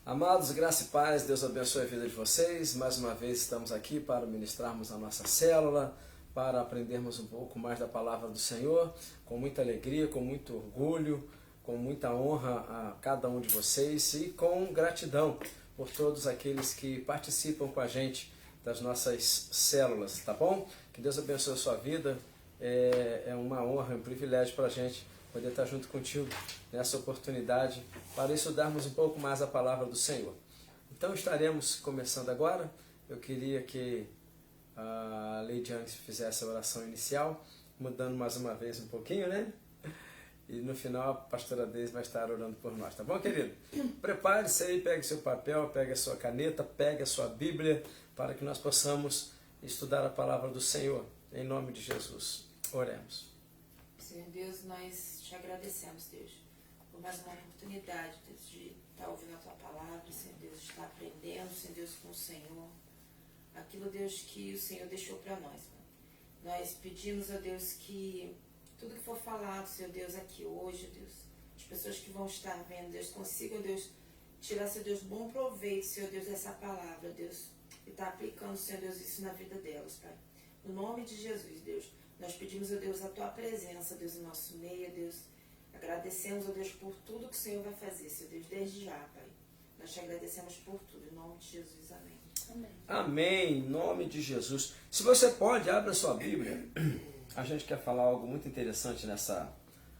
Amados, graça e paz, Deus abençoe a vida de vocês. Mais uma vez estamos aqui para ministrarmos a nossa célula, para aprendermos um pouco mais da palavra do Senhor, com muita alegria, com muito orgulho, com muita honra a cada um de vocês e com gratidão por todos aqueles que participam com a gente das nossas células, tá bom? Que Deus abençoe a sua vida, é uma honra, um privilégio para a gente poder estar junto contigo nessa oportunidade para estudarmos um pouco mais a palavra do Senhor. Então estaremos começando agora. Eu queria que a Leidiane fizesse a oração inicial, mudando mais uma vez um pouquinho, né? E no final a pastora Deise vai estar orando por nós, tá bom, querido? Prepare-se aí, pegue seu papel, pegue a sua caneta, pegue a sua Bíblia, para que nós possamos estudar a palavra do Senhor, em nome de Jesus. Oremos. Senhor Deus, nós te agradecemos, Deus, por mais uma oportunidade, Deus, de estar ouvindo a tua palavra, Senhor Deus, de estar aprendendo, Senhor Deus, com o Senhor, aquilo, Deus, que o Senhor deixou para nós, Pai. Nós pedimos, ó Deus, que tudo que for falado, Senhor Deus, aqui hoje, Deus, as pessoas que vão estar vendo, Deus, consigam, Deus, tirar, Senhor Deus, bom proveito, Senhor Deus, dessa palavra, Deus, e estar aplicando, Senhor Deus, isso na vida delas, Pai. No nome de Jesus, Deus, nós pedimos, ó Deus, a tua presença, Deus, em nosso meio, Deus. Agradecemos, ó Deus, por tudo que o Senhor vai fazer, Senhor Deus, desde já, Pai. Nós te agradecemos por tudo, em nome de Jesus, amém. Amém. Amém, em nome de Jesus. Se você pode, abra sua Bíblia. A gente quer falar algo muito interessante nessa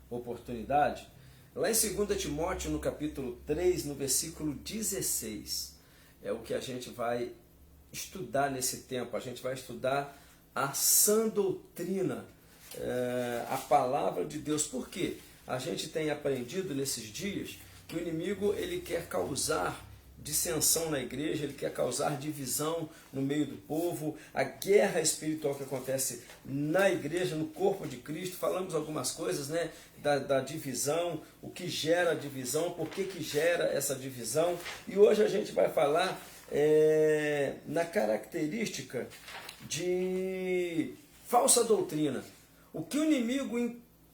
oportunidade. Lá em 2 Timóteo, no capítulo 3, no versículo 16. É o que a gente vai estudar nesse tempo. A gente vai estudar a sã doutrina, a palavra de Deus. Por quê? A gente tem aprendido nesses dias que o inimigo ele quer causar dissensão na igreja, ele quer causar divisão no meio do povo, a guerra espiritual que acontece na igreja, no corpo de Cristo. Falamos algumas coisas, né, da divisão, o que gera a divisão, por que gera essa divisão. E hoje a gente vai falar na característica de falsa doutrina. O que o inimigo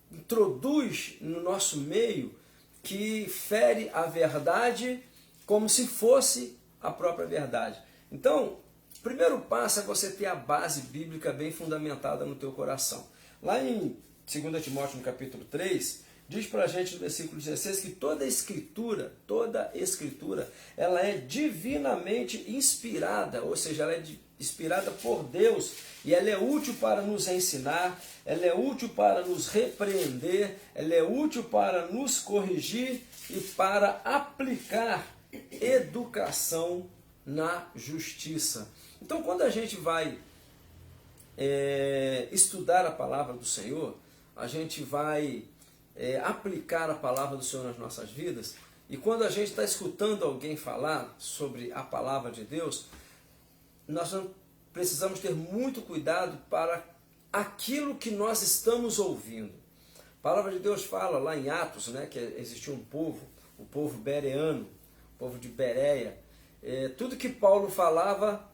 introduz no nosso meio que fere a verdade como se fosse a própria verdade. Então, o primeiro passo é você ter a base bíblica bem fundamentada no teu coração. Lá em 2 Timóteo, no capítulo 3, diz para a gente no versículo 16 que toda escritura, ela é divinamente inspirada, ou seja, ela é inspirada por Deus, e ela é útil para nos ensinar, ela é útil para nos repreender, ela é útil para nos corrigir e para aplicar educação na justiça. Então, quando a gente vai estudar a palavra do Senhor, a gente vai aplicar a palavra do Senhor nas nossas vidas, e quando a gente está escutando alguém falar sobre a palavra de Deus, nós precisamos ter muito cuidado para aquilo que nós estamos ouvindo. A palavra de Deus fala lá em Atos, né, que existia um povo, o povo bereano, o povo de Bereia. Tudo que Paulo falava,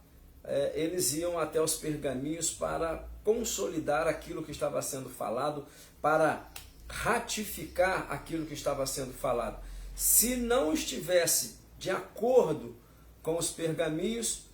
eles iam até os pergaminhos para consolidar aquilo que estava sendo falado, para ratificar aquilo que estava sendo falado. Se não estivesse de acordo com os pergaminhos,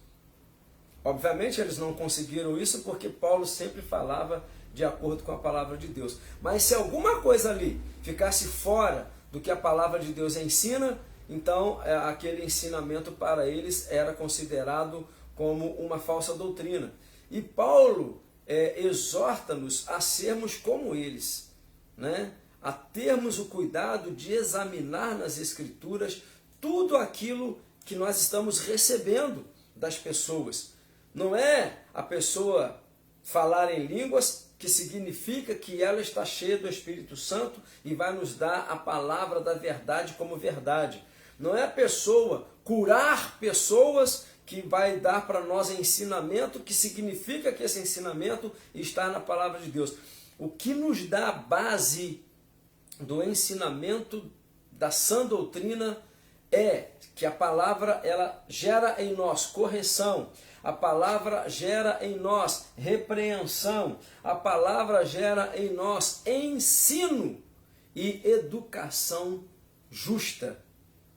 obviamente eles não conseguiram isso porque Paulo sempre falava de acordo com a palavra de Deus. Mas se alguma coisa ali ficasse fora do que a palavra de Deus ensina, então aquele ensinamento para eles era considerado como uma falsa doutrina. E Paulo exorta-nos a sermos como eles, né? A termos o cuidado de examinar nas Escrituras tudo aquilo que nós estamos recebendo das pessoas. Não é a pessoa falar em línguas que significa que ela está cheia do Espírito Santo e vai nos dar a palavra da verdade como verdade. Não é a pessoa curar pessoas que vai dar para nós ensinamento que significa que esse ensinamento está na palavra de Deus. O que nos dá a base do ensinamento da sã doutrina é que a palavra ela gera em nós correção, a palavra gera em nós repreensão, a palavra gera em nós ensino e educação justa.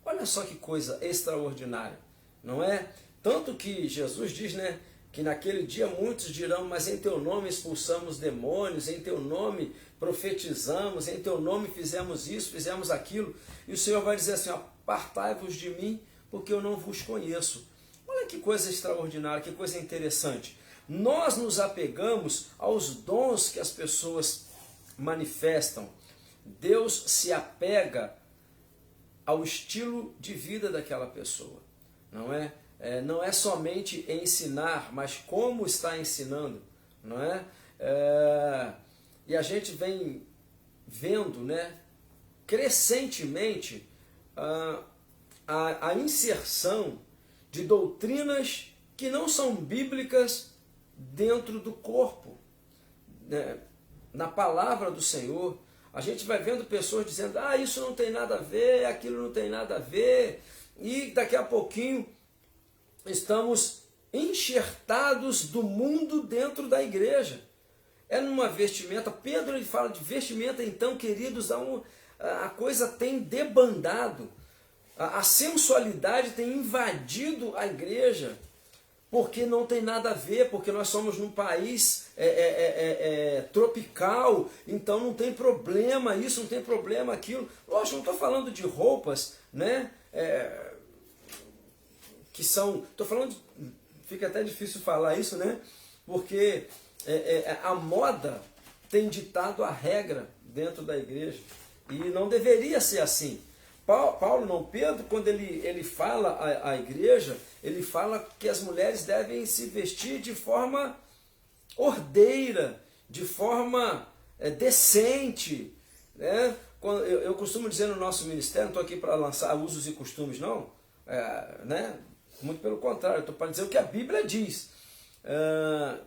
Olha só que coisa extraordinária, não é? Tanto que Jesus diz, né, que naquele dia muitos dirão, mas em teu nome expulsamos demônios, em teu nome profetizamos, em teu nome fizemos isso, fizemos aquilo. E o Senhor vai dizer assim, apartai-vos de mim, porque eu não vos conheço. Olha que coisa extraordinária, que coisa interessante. Nós nos apegamos aos dons que as pessoas manifestam. Deus se apega ao estilo de vida daquela pessoa, não é? Não é somente ensinar, mas como está ensinando, não é? E a gente vem vendo, né, crescentemente a inserção de doutrinas que não são bíblicas dentro do corpo, né? Na palavra do Senhor. A gente vai vendo pessoas dizendo, isso não tem nada a ver, aquilo não tem nada a ver, e daqui a pouquinho estamos enxertados do mundo dentro da igreja. É numa vestimenta, Pedro ele fala de vestimenta, então, queridos, a coisa tem debandado, a sensualidade tem invadido a igreja, porque não tem nada a ver, porque nós somos num país tropical, então não tem problema isso, não tem problema aquilo. Lógico, não estou falando de roupas, né? Que são, estou falando, fica até difícil falar isso, né? Porque a moda tem ditado a regra dentro da igreja, e não deveria ser assim. Paulo, não, Pedro, quando ele fala à igreja, ele fala que as mulheres devem se vestir de forma ordeira, de forma decente, né? Eu costumo dizer no nosso ministério, não estou aqui para lançar usos e costumes, não, né? Muito pelo contrário, estou para dizer o que a Bíblia diz.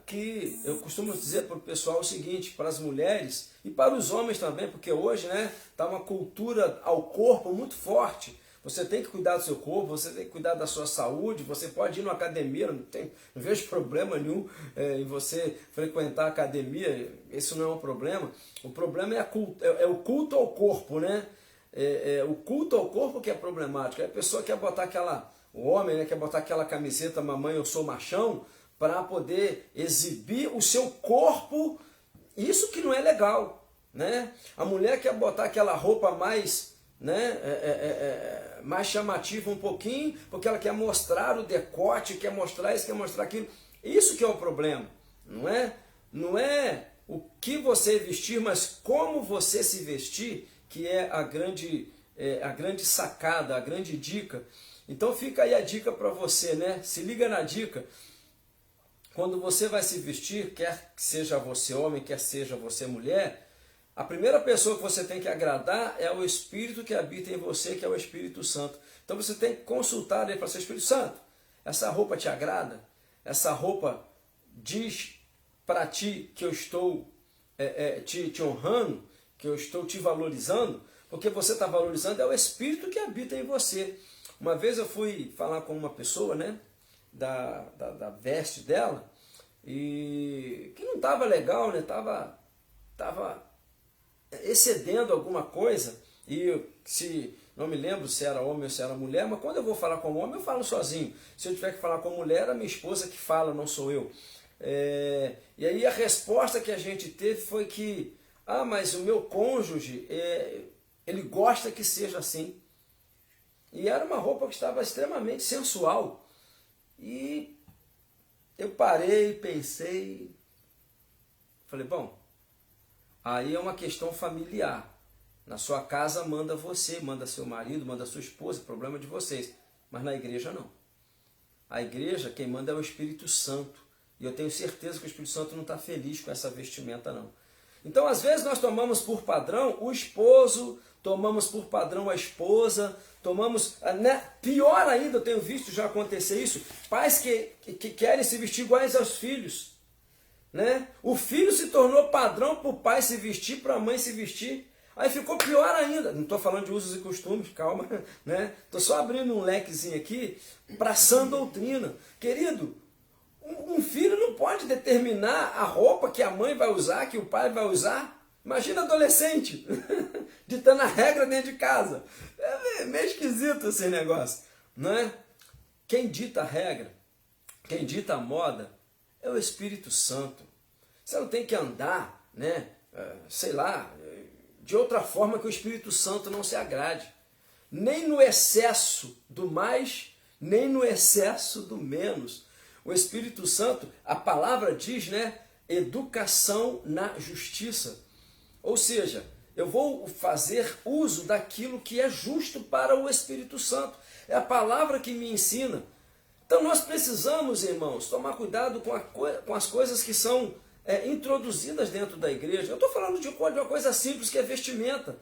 Que eu costumo dizer para o pessoal o seguinte, para as mulheres e para os homens também, porque hoje, né, está uma cultura ao corpo muito forte. Você tem que cuidar do seu corpo, você tem que cuidar da sua saúde, você pode ir numa academia, não vejo problema nenhum em você frequentar a academia, isso não é um problema. O problema é o culto ao corpo, né? O culto ao corpo que é problemático. A pessoa quer botar o homem, né, quer botar aquela camiseta, mamãe, eu sou machão, para poder exibir o seu corpo, isso que não é legal, né? A mulher quer botar aquela roupa mais, né, mais chamativa um pouquinho, porque ela quer mostrar o decote, quer mostrar isso, quer mostrar aquilo. Isso que é o problema, não é? Não é o que você vestir, mas como você se vestir, que é a grande sacada, a grande dica. Então fica aí a dica para você, né? Se liga na dica. Quando você vai se vestir, quer que seja você homem, quer seja você mulher, a primeira pessoa que você tem que agradar é o Espírito que habita em você, que é o Espírito Santo. Então você tem que consultar ele para ser Espírito Santo. Essa roupa te agrada? Essa roupa diz para ti que eu estou te honrando, que eu estou te valorizando? Porque você está valorizando é o Espírito que habita em você. Uma vez eu fui falar com uma pessoa, né? Da veste dela, e que não estava legal, né? Tava excedendo alguma coisa, e não me lembro se era homem ou se era mulher, mas quando eu vou falar com homem eu falo sozinho. Se eu tiver que falar com mulher, é a minha esposa que fala, não sou eu. E aí a resposta que a gente teve foi que, mas o meu cônjuge, ele gosta que seja assim. E era uma roupa que estava extremamente sensual. E eu parei, pensei, falei, bom, aí é uma questão familiar. Na sua casa manda você, manda seu marido, manda sua esposa, problema de vocês. Mas na igreja não. A igreja, quem manda é o Espírito Santo. E eu tenho certeza que o Espírito Santo não está feliz com essa vestimenta, não. Então, às vezes, nós tomamos por padrão o esposo, tomamos por padrão a esposa, tomamos, né? Pior ainda, eu tenho visto já acontecer isso, pais que querem se vestir iguais aos filhos, né? O filho se tornou padrão para o pai se vestir, para a mãe se vestir, aí ficou pior ainda. Não estou falando de usos e costumes, calma, né? Estou só abrindo um lequezinho aqui para sã doutrina. Querido, um filho não pode determinar a roupa que a mãe vai usar, que o pai vai usar. Imagina adolescente, ditando a regra dentro de casa. É meio esquisito esse negócio, não é? Quem dita a regra, quem dita a moda, é o Espírito Santo. Você não tem que andar, né, sei lá, de outra forma que o Espírito Santo não se agrade. Nem no excesso do mais, nem no excesso do menos. O Espírito Santo, a palavra diz, né, educação na justiça. Ou seja, eu vou fazer uso daquilo que é justo para o Espírito Santo. É a palavra que me ensina. Então nós precisamos, irmãos, tomar cuidado com as coisas que são introduzidas dentro da igreja. Eu estou falando de uma coisa simples que é vestimenta.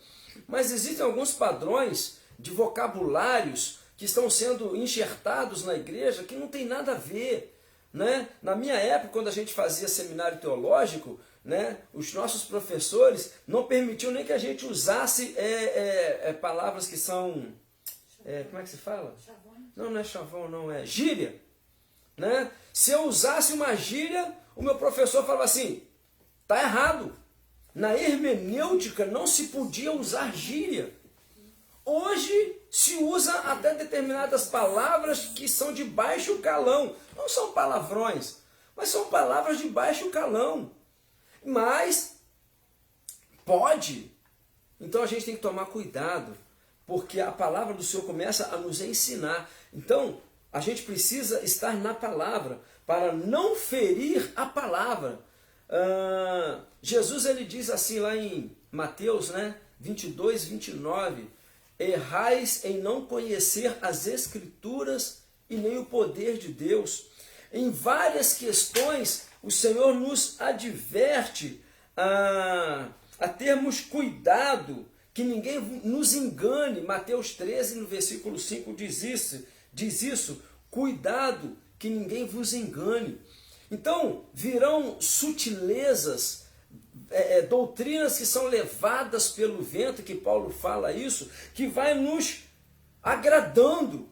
Mas existem alguns padrões de vocabulários que estão sendo enxertados na igreja que não tem nada a ver. Né? Na minha época, quando a gente fazia seminário teológico, né, os nossos professores não permitiam nem que a gente usasse palavras que são... como é que se fala? Chavões. Não é chavão, não, é gíria. Né? Se eu usasse uma gíria, o meu professor falava assim, está errado. Na hermenêutica não se podia usar gíria. Hoje se usa até determinadas palavras que são de baixo calão. Não são palavrões, mas são palavras de baixo calão. Mas pode. Então a gente tem que tomar cuidado, porque a palavra do Senhor começa a nos ensinar. Então a gente precisa estar na palavra para não ferir a palavra. Jesus ele diz assim lá em Mateus 22, 29, errais em não conhecer as Escrituras e nem o poder de Deus. Em várias questões, o Senhor nos adverte a termos cuidado, que ninguém nos engane. Mateus 13, no versículo 5, diz isso, cuidado, que ninguém vos engane. Então, virão sutilezas, doutrinas que são levadas pelo vento, que Paulo fala isso, que vai nos agradando.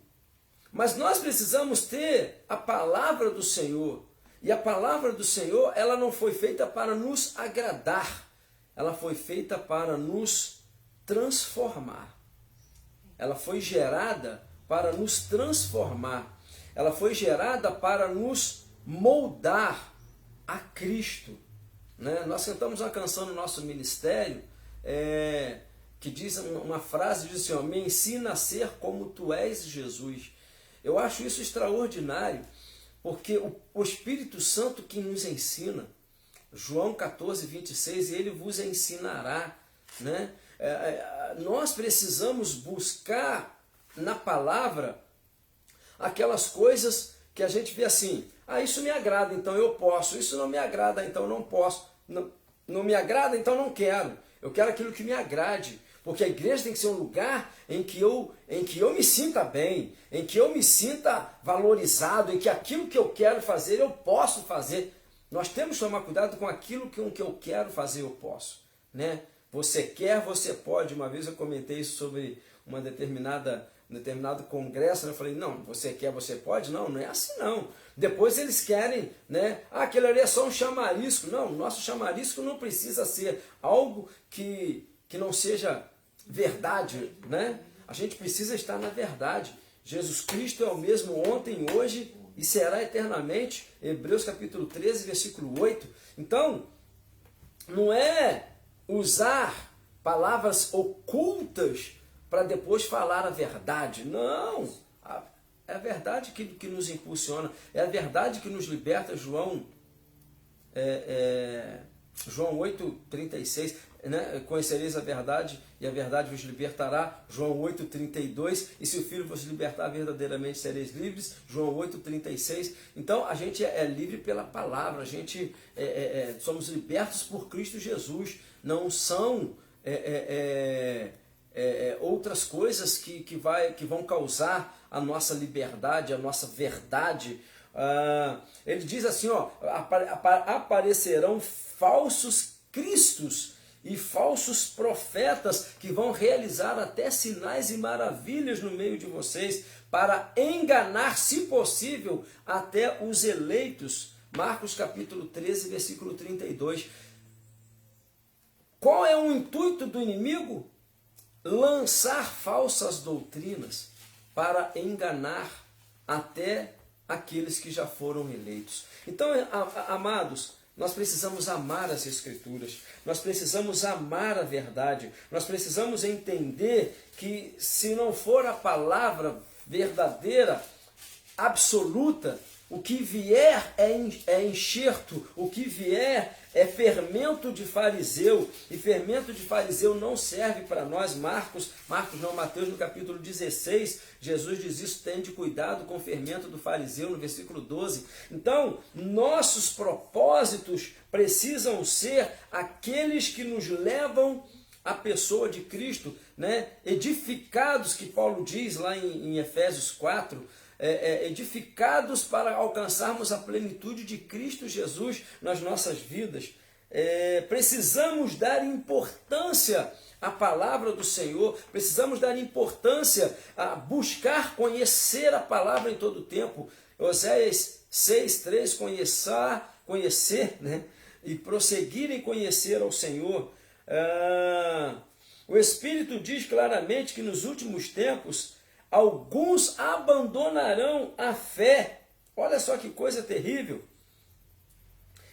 Mas nós precisamos ter a palavra do Senhor. E a palavra do Senhor, ela não foi feita para nos agradar. Ela foi feita para nos transformar. Ela foi gerada para nos transformar. Ela foi gerada para nos moldar a Cristo. Né? Nós cantamos uma canção no nosso ministério que diz uma frase, diz assim, ó, me ensina a ser como tu és, Jesus. Eu acho isso extraordinário, porque o Espírito Santo que nos ensina, João 14, 26, ele vos ensinará. Né? Nós precisamos buscar na palavra aquelas coisas que a gente vê assim, isso me agrada, então eu posso, isso não me agrada, então eu não posso, não me agrada, então não quero, eu quero aquilo que me agrade, porque a igreja tem que ser um lugar em que eu me sinta bem, em que eu me sinta valorizado, em que aquilo que eu quero fazer, eu posso fazer. Nós temos que tomar cuidado com aquilo que eu quero fazer, eu posso. Né? Você quer, você pode. Uma vez eu comentei isso sobre um determinado congresso, né? Eu falei, não, você quer, você pode? Não, não é assim não. Depois eles querem, né? Aquilo ali é só um chamarisco. Não, o nosso chamarisco não precisa ser algo que não seja verdade, né? A gente precisa estar na verdade. Jesus Cristo é o mesmo ontem, hoje e será eternamente. Hebreus capítulo 13, versículo 8. Então, não é usar palavras ocultas para depois falar a verdade. Não! É a verdade que nos impulsiona, é a verdade que nos liberta. João 8,36, né? Conhecereis a verdade e a verdade vos libertará. João 8,32, e se o Filho vos libertar, verdadeiramente sereis livres. João 8,36. Então a gente é livre pela palavra, a gente somos libertos por Cristo Jesus. Não são outras coisas que vão causar a nossa liberdade, a nossa verdade. Ele diz assim, ó, aparecerão falsos cristos e falsos profetas que vão realizar até sinais e maravilhas no meio de vocês para enganar, se possível, até os eleitos. Marcos capítulo 13, versículo 32. Qual é o intuito do inimigo? lançar falsas doutrinas para enganar até aqueles que já foram eleitos. Então, amados, nós precisamos amar as Escrituras, nós precisamos amar a verdade, nós precisamos entender que se não for a palavra verdadeira, absoluta, o que vier é enxerto, o que vier é fermento de fariseu, e fermento de fariseu não serve para nós. Mateus no capítulo 16, Jesus diz isso: tende cuidado com o fermento do fariseu, no versículo 12. Então, nossos propósitos precisam ser aqueles que nos levam à pessoa de Cristo, né? Edificados, que Paulo diz lá em Efésios 4, edificados para alcançarmos a plenitude de Cristo Jesus nas nossas vidas. Precisamos dar importância à palavra do Senhor, precisamos dar importância a buscar conhecer a palavra em todo o tempo. Oséias 6:3, conhecer, né? E prosseguir em conhecer ao Senhor. O Espírito diz claramente que nos últimos tempos alguns abandonarão a fé. Olha só que coisa terrível.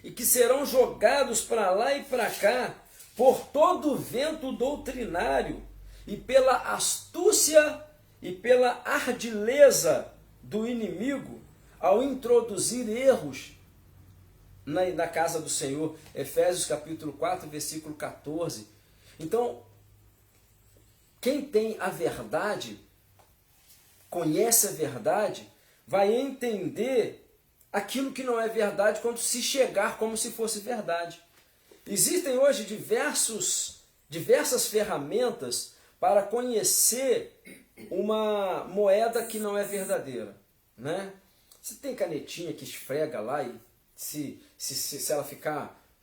E que serão jogados para lá e para cá por todo o vento doutrinário e pela astúcia e pela ardileza do inimigo ao introduzir erros na casa do Senhor. Efésios capítulo 4, versículo 14. Então, quem tem a verdade, conhece a verdade, vai entender aquilo que não é verdade quando se chegar como se fosse verdade. Existem hoje diversas ferramentas para conhecer uma moeda que não é verdadeira, né? Você tem canetinha que esfrega lá e se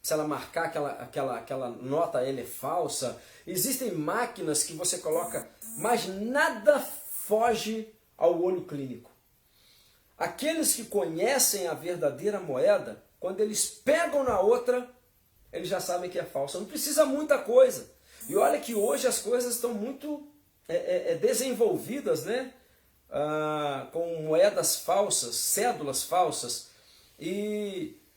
ela marcar aquela nota, ela é falsa. Existem máquinas que você coloca, mas nada foge ao olho clínico. Aqueles que conhecem a verdadeira moeda, quando eles pegam na outra, eles já sabem que é falsa. Não precisa muita coisa. E olha que hoje as coisas estão muito desenvolvidas, né? Com moedas falsas, cédulas falsas.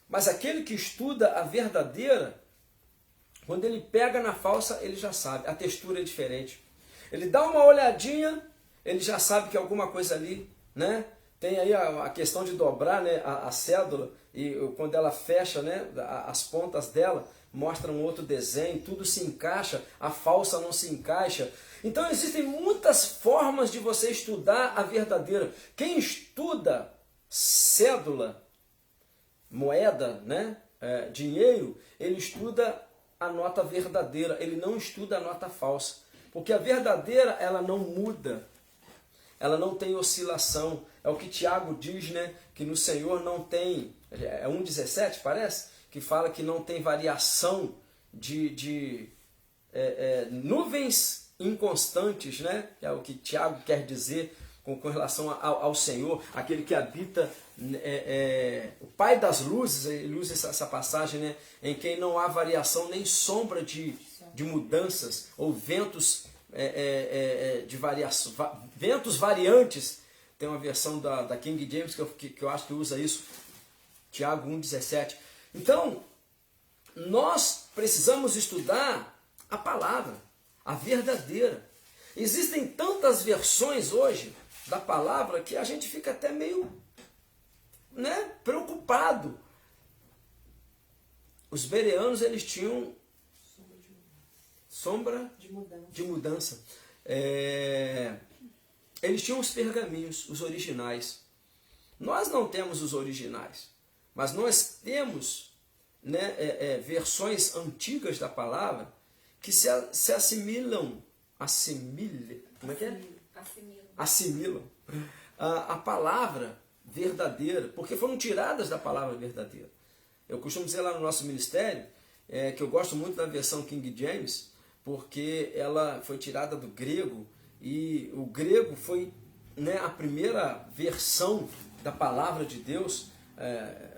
Mas aquele que estuda a verdadeira, quando ele pega na falsa, ele já sabe. A textura é diferente. Ele dá uma olhadinha, ele já sabe que alguma coisa ali, né? Tem aí a questão de dobrar, né, a cédula, e quando ela fecha, né, as pontas dela mostram outro desenho, tudo se encaixa, a falsa não se encaixa. Então existem muitas formas de você estudar a verdadeira. Quem estuda cédula, moeda, né, dinheiro, ele estuda a nota verdadeira, ele não estuda a nota falsa. Porque a verdadeira, ela não muda, ela não tem oscilação. É o que Tiago diz, né? Que no Senhor não tem, 1,17 parece, que fala que não tem variação de nuvens inconstantes, né? É o que Tiago quer dizer com relação ao Senhor, aquele que habita, o Pai das luzes. Ele usa essa passagem, né? Em quem não há variação nem sombra de mudanças, ou ventos de variação, ventos variantes. Tem uma versão da King James que eu acho que usa isso, Tiago 1,17. Então, nós precisamos estudar a palavra, a verdadeira. Existem tantas versões hoje da palavra que a gente fica até meio, né, preocupado. Os bereanos, eles tinham sombra de mudança. Eles tinham os pergaminhos, os originais. Nós não temos os originais, mas nós temos, né, versões antigas da palavra que se assimilam. Como é que é? Assimilam a palavra verdadeira, porque foram tiradas da palavra verdadeira. Eu costumo dizer lá no nosso ministério que eu gosto muito da versão King James, porque ela foi tirada do grego, e o grego foi, né, a primeira versão da palavra de Deus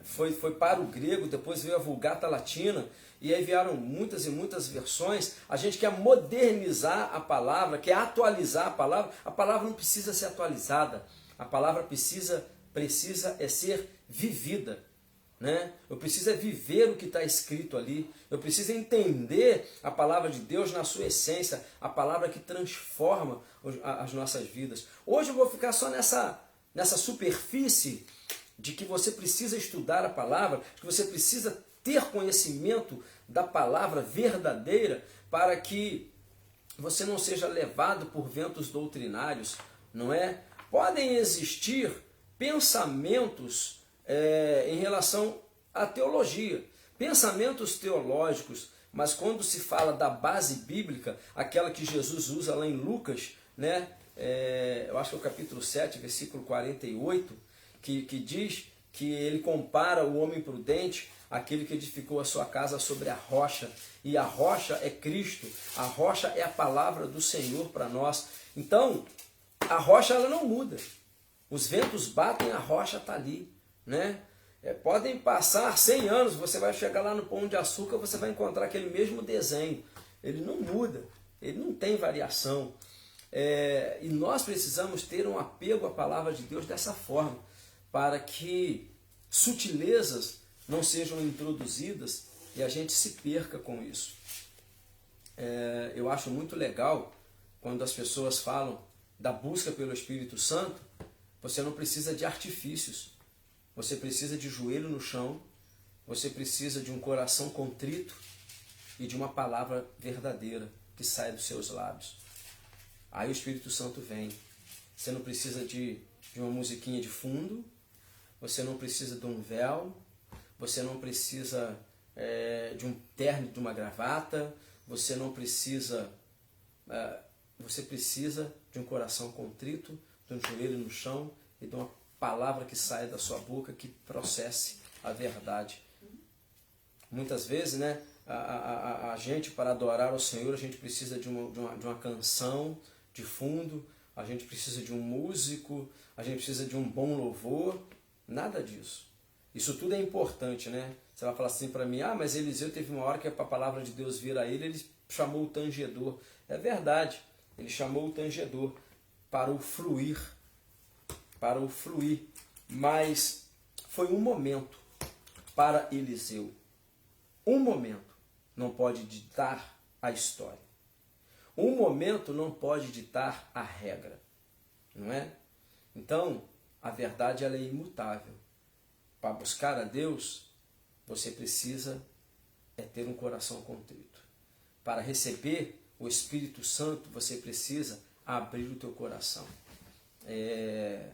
foi para o grego, depois veio a Vulgata Latina, e aí vieram muitas e muitas versões. A gente quer modernizar a palavra, quer atualizar a palavra não precisa ser atualizada, a palavra precisa ser vivida. Né? Eu preciso viver o que está escrito ali, eu preciso entender a palavra de Deus na sua essência, a palavra que transforma as nossas vidas. Hoje eu vou ficar só nessa superfície de que você precisa estudar a palavra, que você precisa ter conhecimento da palavra verdadeira para que você não seja levado por ventos doutrinários, não é? Podem existir pensamentos em relação à teologia, pensamentos teológicos, mas quando se fala da base bíblica, aquela que Jesus usa lá em Lucas, né? Eu acho que é o capítulo 7, versículo 48, que diz que ele compara o homem prudente àquele que edificou a sua casa sobre a rocha, e a rocha é Cristo, a rocha é a palavra do Senhor para nós. Então, a rocha ela não muda, os ventos batem, a rocha está ali. Né? Podem passar 100 anos, você vai chegar lá no Pão de Açúcar, você vai encontrar aquele mesmo desenho. Ele não muda, ele não tem variação. E nós precisamos ter um apego à palavra de Deus dessa forma, para que sutilezas não sejam introduzidas e a gente se perca com isso. Eu acho muito legal quando as pessoas falam da busca pelo Espírito Santo. Você não precisa de artifícios. Você precisa de joelho no chão, você precisa de um coração contrito e de uma palavra verdadeira que sai dos seus lábios. Aí o Espírito Santo vem. Você não precisa de uma musiquinha de fundo, você não precisa de um véu, você não precisa de um terno, de uma gravata, você não precisa... você precisa de um coração contrito, de um joelho no chão e de uma palavra que saia da sua boca, que processe a verdade. Muitas vezes, né, a gente, para adorar o Senhor, a gente precisa de uma canção de fundo, a gente precisa de um músico, a gente precisa de um bom louvor. Nada disso. Isso tudo é importante, né? Você vai falar assim para mim, mas Eliseu teve uma hora que a palavra de Deus vir a ele chamou o tangedor. É verdade, ele chamou o tangedor para o fluir, mas foi um momento para Eliseu. Um momento não pode ditar a história. Um momento não pode ditar a regra, não é? Então, a verdade ela é imutável. Para buscar a Deus, você precisa ter um coração contrito. Para receber o Espírito Santo, você precisa abrir o teu coração. E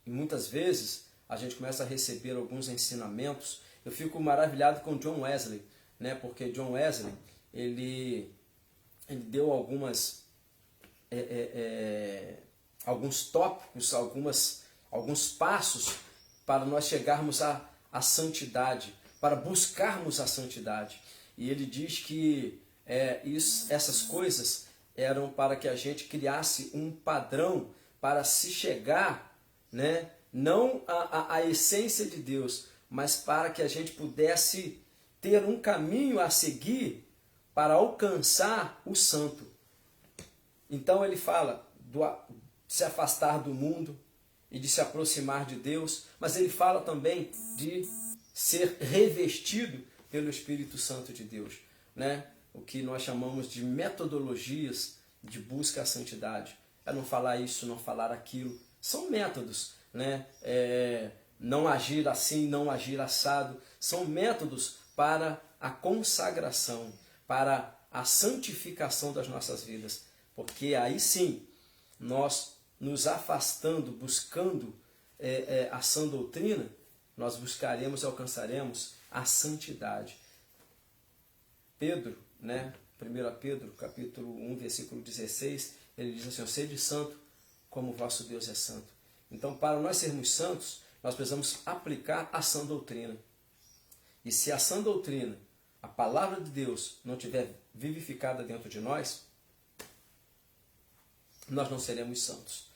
muitas vezes a gente começa a receber alguns ensinamentos. Eu fico maravilhado com John Wesley, né? Porque John Wesley ele deu alguns tópicos, alguns passos para nós chegarmos à santidade, para buscarmos a santidade. E ele diz que essas coisas eram para que a gente criasse um padrão para se chegar, né, não à essência de Deus, mas para que a gente pudesse ter um caminho a seguir para alcançar o santo. Então ele fala de se afastar do mundo e de se aproximar de Deus, mas ele fala também de ser revestido pelo Espírito Santo de Deus, né? O que nós chamamos de metodologias de busca à santidade. É não falar isso, não falar aquilo. São métodos, né? Não agir assim, não agir assado. São métodos para a consagração, para a santificação das nossas vidas. Porque aí sim, nós nos afastando, buscando a sã doutrina, nós buscaremos e alcançaremos a santidade. Pedro, né? 1 Pedro, capítulo 1, versículo 16, ele diz assim: sede santo, como o vosso Deus é santo. Então, para nós sermos santos, nós precisamos aplicar a sã doutrina. E se a sã doutrina, a palavra de Deus, não estiver vivificada dentro de nós, nós não seremos santos.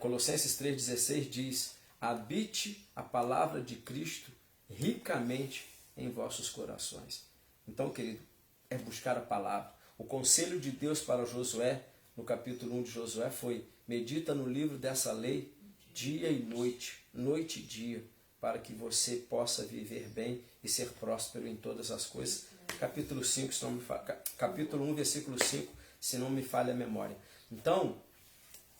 Colossenses 3,16 diz: habite a palavra de Cristo ricamente em vossos corações. Então, querido, é buscar a palavra. O conselho de Deus para Josué, no capítulo 1 de Josué, foi: medita no livro dessa lei dia e noite, noite e dia, para que você possa viver bem e ser próspero em todas as coisas. Capítulo 5, capítulo 1, versículo 5, se não me falha a memória. Então,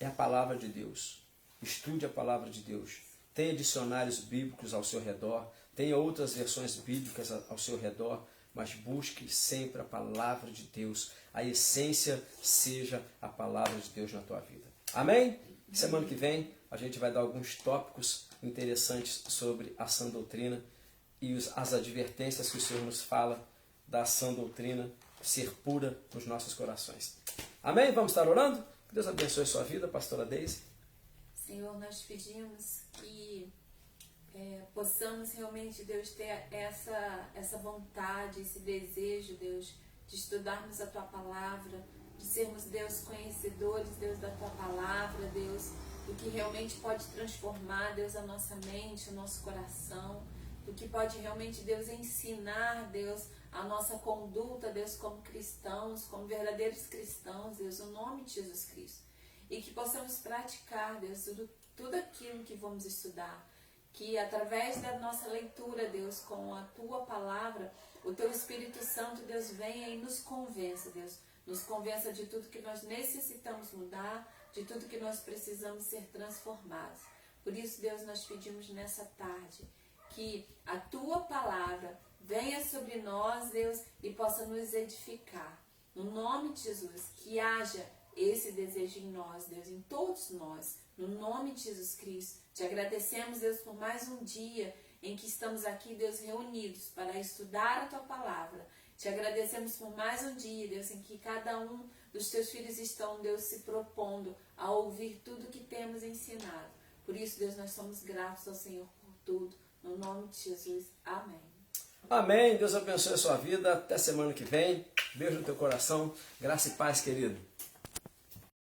é a palavra de Deus. Estude a palavra de Deus. Tenha dicionários bíblicos ao seu redor, tenha outras versões bíblicas ao seu redor, mas busque sempre a palavra de Deus. A essência seja a palavra de Deus na tua vida. Amém? Semana que vem a gente vai dar alguns tópicos interessantes sobre a sã doutrina e as advertências que o Senhor nos fala da sã doutrina ser pura nos nossos corações. Amém? Vamos estar orando? Que Deus abençoe a sua vida, pastora Deise. Senhor, nós pedimos que possamos realmente, Deus, ter essa vontade, esse desejo, Deus, de estudarmos a Tua Palavra, de sermos, Deus, conhecedores, Deus, da Tua Palavra, Deus, do que realmente pode transformar, Deus, a nossa mente, o nosso coração, do que pode realmente, Deus, ensinar, Deus, a nossa conduta, Deus, como cristãos, como verdadeiros cristãos, Deus, no nome de Jesus Cristo. E que possamos praticar, Deus, tudo aquilo que vamos estudar. Que através da nossa leitura, Deus, com a Tua Palavra, o Teu Espírito Santo, Deus, venha e nos convença, Deus. Nos convença de tudo que nós necessitamos mudar, de tudo que nós precisamos ser transformados. Por isso, Deus, nós pedimos nessa tarde que a Tua Palavra venha sobre nós, Deus, e possa nos edificar. No nome de Jesus, que haja esse desejo em nós, Deus, em todos nós, no nome de Jesus Cristo. Te agradecemos, Deus, por mais um dia em que estamos aqui, Deus, reunidos para estudar a Tua Palavra. Te agradecemos por mais um dia, Deus, em que cada um dos Teus filhos estão, Deus, se propondo a ouvir tudo que temos ensinado. Por isso, Deus, nós somos gratos ao Senhor por tudo. No nome de Jesus. Amém. Amém. Deus abençoe a sua vida. Até semana que vem. Beijo no teu coração. Graça e paz, querido.